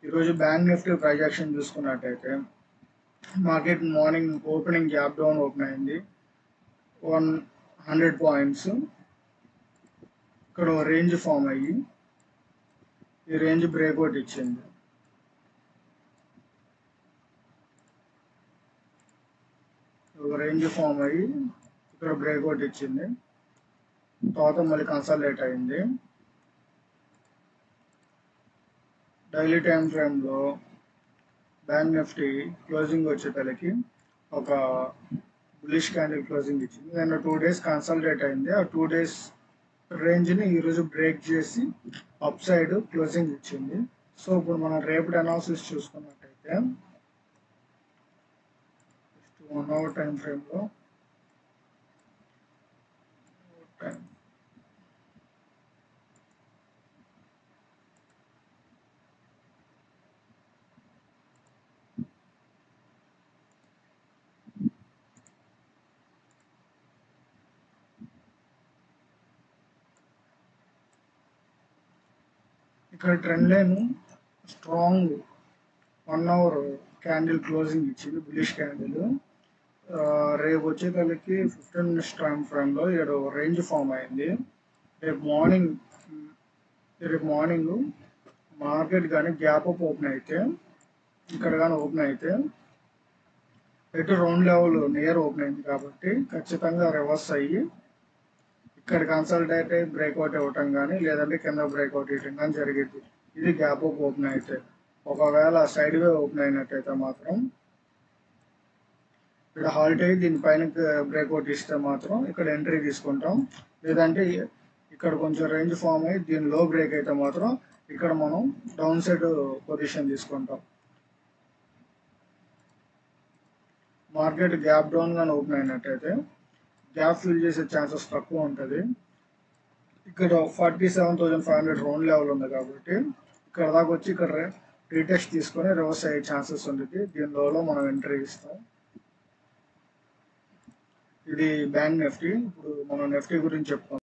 ఈరోజు bank Nifty price action చూసుకున్నట్టయితే market morning opening gap down open అయింది 100 points. ఇక్కడ రేంజ్ ఫామ్ అయ్యి ఈ రేంజ్ బ్రేక్అవుట్ ఇచ్చింది. రేంజ్ ఫామ్ అయ్యి ఇక్కడ బ్రేక్అవుట్ ఇచ్చింది, తర్వాత మళ్ళీ కన్సాలిడేట్ అయింది. డైలీ టైం ఫ్రేమ్లో బ్యాంక్ నిఫ్టీ క్లోజింగ్ వచ్చేసరికి ఒక బులిష్ క్యాండిల్ క్లోజింగ్ ఇచ్చింది. నేను 2 days కన్సాలిడేట్ అయింది. ఆ 2 days రేంజ్ని ఈరోజు బ్రేక్ చేసి అప్ సైడ్ క్లోజింగ్ ఇచ్చింది. సో ఇప్పుడు మనం రేపటి అనాలిసిస్ చూసుకున్నట్టయితే 1 hour టైం ఫ్రేమ్లో ఇక్కడ trend line strong 1 hour candle closing ఇచ్చింది, బులిష్ క్యాండిల్. రేపు వచ్చేసరికి 15 minutes టైం ఫ్రేమ్లో ఇక్కడ రేంజ్ ఫామ్ అయింది. రేపు మార్నింగ్ మార్కెట్ కానీ గ్యాప్ అప్ ఓపెన్ అయితే, ఇక్కడ కానీ ఓపెన్ అయితే ఎటు రౌండ్ లెవెల్ నియర్ ఓపెన్ అయింది కాబట్టి ఖచ్చితంగా రివర్స్ అయ్యి ఇక్కడ కన్సల్టేట్ అయ్యి బ్రేక్అవుట్ ఇవ్వటం కానీ లేదంటే కింద బ్రేక్అవుట్ ఇవ్వటం కానీ జరిగింది. ఇది గ్యాప్ అప్ ఓపెన్ అయితే. ఒకవేళ సైడ్ వే ఓపెన్ అయినట్టయితే మాత్రం ఇక్కడ హాల్ట్ అయ్యి దీనిపైన బ్రేక్అవుట్ ఇస్తే మాత్రం ఇక్కడ ఎంట్రీ తీసుకుంటాం. లేదంటే ఇక్కడ కొంచెం రేంజ్ ఫామ్ అయ్యి దీని లో బ్రేక్ అయితే మాత్రం ఇక్కడ మనం డౌన్ సైడ్ పొజిషన్ తీసుకుంటాం. మార్కెట్ గ్యాప్ డౌన్ కానీ ఓపెన్ అయినట్టయితే గ్యాప్ ఫిల్ చేసే ఛాన్సెస్ తక్కువ ఉంటుంది. ఇక్కడ 47,500 రౌండ్ లెవెల్ ఉంది కాబట్టి ఇక్కడ దాకా వచ్చి ఇక్కడ రీటెస్ట్ తీసుకొని రివర్స్ అయ్యే ఛాన్సెస్ ఉంటుంది. దీనిలో మనం ఎంట్రీ ఇస్తాం. ఇది బ్యాంక్ నిఫ్టీ. ఇప్పుడు మనం నిఫ్టీ గురించి చెప్పుకుంటాం.